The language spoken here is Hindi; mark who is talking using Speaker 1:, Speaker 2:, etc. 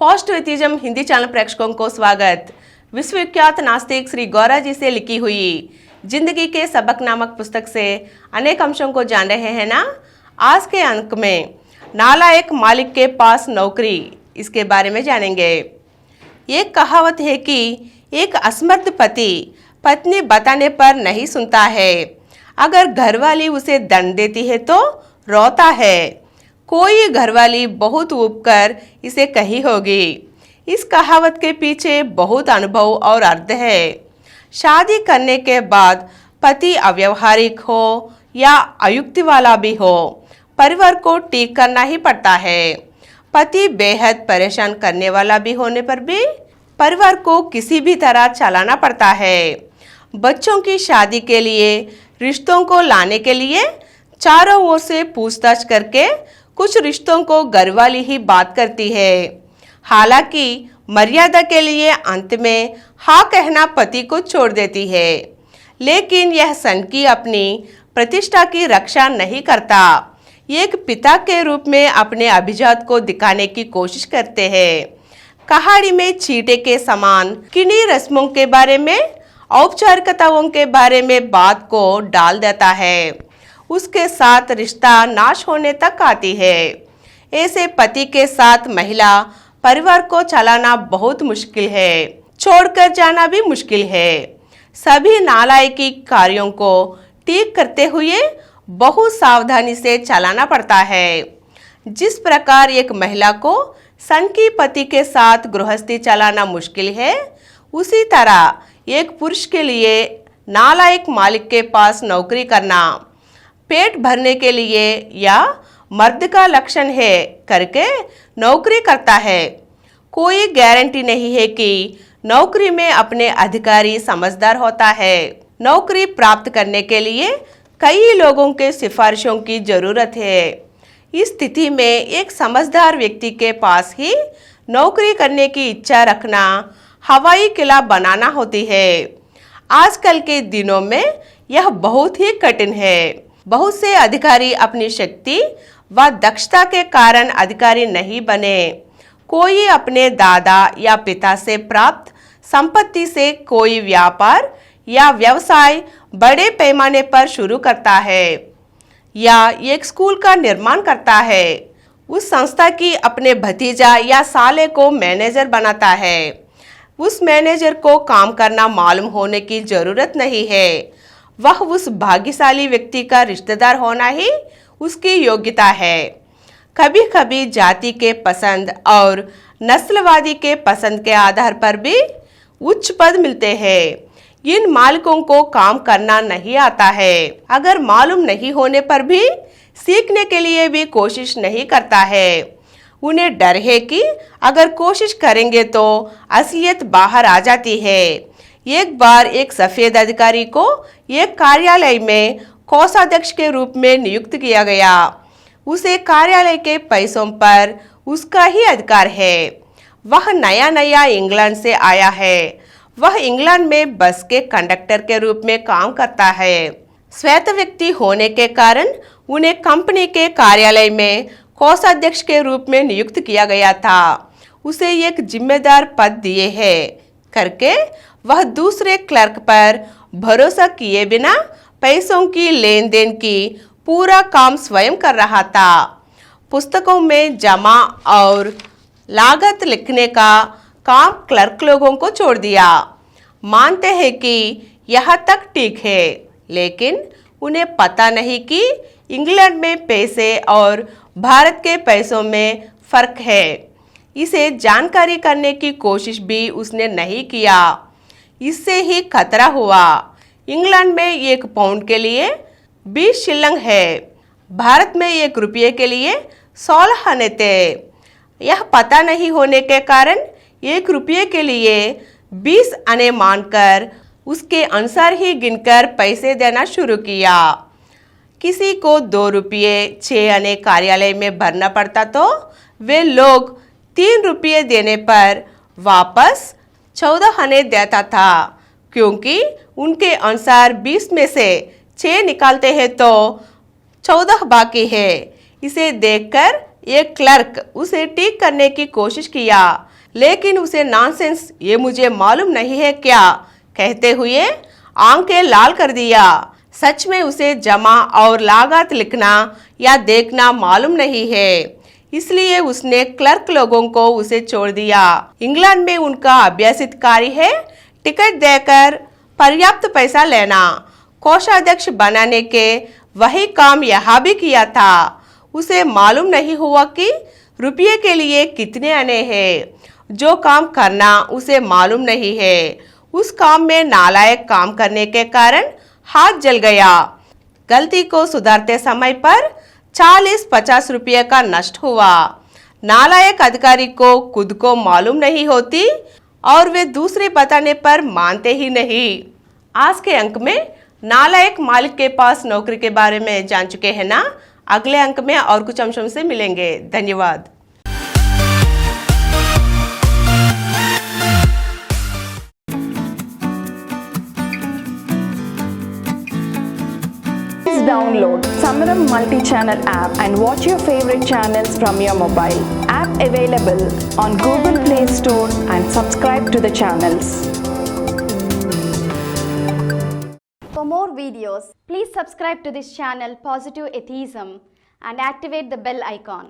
Speaker 1: पॉजिटिविज्म हिंदी चैनल प्रेक्षकों को स्वागत। विश्वविख्यात नास्तिक श्री गौरा जी से लिखी हुई जिंदगी के सबक नामक पुस्तक से अनेक अंशों को जान रहे हैं ना। आज के अंक में नालायक मालिक के पास नौकरी, इसके बारे में जानेंगे। एक कहावत है कि एक असमर्थ पति पत्नी बताने पर नहीं सुनता है। अगर घरवाली उसे दंड देती है तो रोता है। कोई घरवाली बहुत ऊबकर इसे कही होगी। इस कहावत के पीछे बहुत अनुभव और अर्थ है। शादी करने के बाद पति अव्यवहारिक हो या अयुक्ति वाला भी हो, परिवार को ठीक करना ही पड़ता है। पति बेहद परेशान करने वाला भी होने पर भी परिवार को किसी भी तरह चलाना पड़ता है। बच्चों की शादी के लिए, रिश्तों को लाने के लिए चारों ओर से पूछताछ करके कुछ रिश्तों को घरवाली ही बात करती है। हालांकि मर्यादा के लिए अंत में हाँ कहना पति को छोड़ देती है, लेकिन यह सन की अपनी प्रतिष्ठा की रक्षा नहीं करता। एक पिता के रूप में अपने अभिजात को दिखाने की कोशिश करते हैं। कहानी में चींटे के समान किन्हीं रस्मों के बारे में, औपचारिकताओं के बारे में बात को डाल देता है। उसके साथ रिश्ता नाश होने तक आती है। ऐसे पति के साथ महिला परिवार को चलाना बहुत मुश्किल है, छोड़कर जाना भी मुश्किल है। सभी नालायकी कार्यों को ठीक करते हुए बहुत सावधानी से चलाना पड़ता है। जिस प्रकार एक महिला को सनकी पति के साथ गृहस्थी चलाना मुश्किल है, उसी तरह एक पुरुष के लिए नालायक मालिक के पास नौकरी करना पेट भरने के लिए या मर्द का लक्षण है करके नौकरी करता है। कोई गारंटी नहीं है कि नौकरी में अपने अधिकारी समझदार होता है। नौकरी प्राप्त करने के लिए कई लोगों के सिफारिशों की जरूरत है। इस स्थिति में एक समझदार व्यक्ति के पास ही नौकरी करने की इच्छा रखना हवाई किला बनाना होती है। आजकल के दिनों में यह बहुत ही कठिन है। बहुत से अधिकारी अपनी शक्ति व दक्षता के कारण अधिकारी नहीं बने। कोई अपने दादा या पिता से प्राप्त संपत्ति से कोई व्यापार या व्यवसाय बड़े पैमाने पर शुरू करता है या एक स्कूल का निर्माण करता है। उस संस्था की अपने भतीजा या साले को मैनेजर बनाता है। उस मैनेजर को काम करना मालूम होने की जरूरत नहीं है। वह उस भाग्यशाली व्यक्ति का रिश्तेदार होना ही उसकी योग्यता है। कभी कभी जाति के पसंद और नस्लवादी के पसंद के आधार पर भी उच्च पद मिलते हैं। इन मालिकों को काम करना नहीं आता है। अगर मालूम नहीं होने पर भी सीखने के लिए भी कोशिश नहीं करता है। उन्हें डर है कि अगर कोशिश करेंगे तो असलियत बाहर आ जाती है। एक बार एक सफेद अधिकारी को एक कार्यालय में कोषाध्यक्ष के रूप में नियुक्त किया गया। उसे कार्यालय के पैसों पर उसका ही अधिकार है। वह नया नया इंग्लैंड से आया है। वह इंग्लैंड में बस के कंडक्टर के रूप में काम करता है। श्वेत व्यक्ति होने के कारण उन्हें कंपनी के कार्यालय में कोषाध्यक्ष के रूप में नियुक्त किया गया था। उसे एक जिम्मेदार पद दिए है करके वह दूसरे क्लर्क पर भरोसा किए बिना पैसों की लेन देन की पूरा काम स्वयं कर रहा था। पुस्तकों में जमा और लागत लिखने का काम क्लर्क लोगों को छोड़ दिया। मानते हैं कि यहाँ तक ठीक है, लेकिन उन्हें पता नहीं कि इंग्लैंड में पैसे और भारत के पैसों में फर्क है। इसे जानकारी करने की कोशिश भी उसने नहीं किया। इससे ही खतरा हुआ। इंग्लैंड में एक पाउंड के लिए 20 शिलिंग है। भारत में एक रुपये के लिए 16 आने थे। यह पता नहीं होने के कारण एक रुपये के लिए 20 आने मानकर उसके अनुसार ही गिनकर पैसे देना शुरू किया। किसी को 2 रुपये 6 आने कार्यालय में भरना पड़ता तो वे लोग 3 रुपये देने पर वापस 14 आने देता था, क्योंकि उनके अनुसार 20 में से 6 निकालते हैं तो 14 बाकी है। इसे देखकर एक क्लर्क उसे ठीक करने की कोशिश किया, लेकिन उसे नॉनसेंस, ये मुझे मालूम नहीं है क्या कहते हुए आंखें लाल कर दिया। सच में उसे जमा और लागत लिखना या देखना मालूम नहीं है, इसलिए उसने क्लर्क लोगों को उसे छोड़ दिया। इंग्लैंड में उनका अभ्यासित कार्य है टिकट देकर पर्याप्त पैसा लेना। कोषाध्यक्ष बनाने के वही काम यहाँ भी किया था। उसे मालूम नहीं हुआ कि रुपये के लिए कितने आने हैं। जो काम करना उसे मालूम नहीं है, उस काम में नालायक काम करने के कारण हाथ जल गया। गलती को सुधारते समय पर 40-50 रुपये का नष्ट हुआ। नालायक अधिकारी को खुद को मालूम नहीं होती और वे दूसरे बताने पर मानते ही नहीं। आज के अंक में नालायक मालिक के पास नौकरी के बारे में जान चुके हैं ना। अगले अंक में और कुछ अंशों से मिलेंगे। धन्यवाद।
Speaker 2: Download Samaram multi-channel app and watch your favorite channels from your mobile. App available on Google Play Store and subscribe to the channels.
Speaker 3: For more videos, please subscribe to this channel Positive Atheism and activate the bell icon.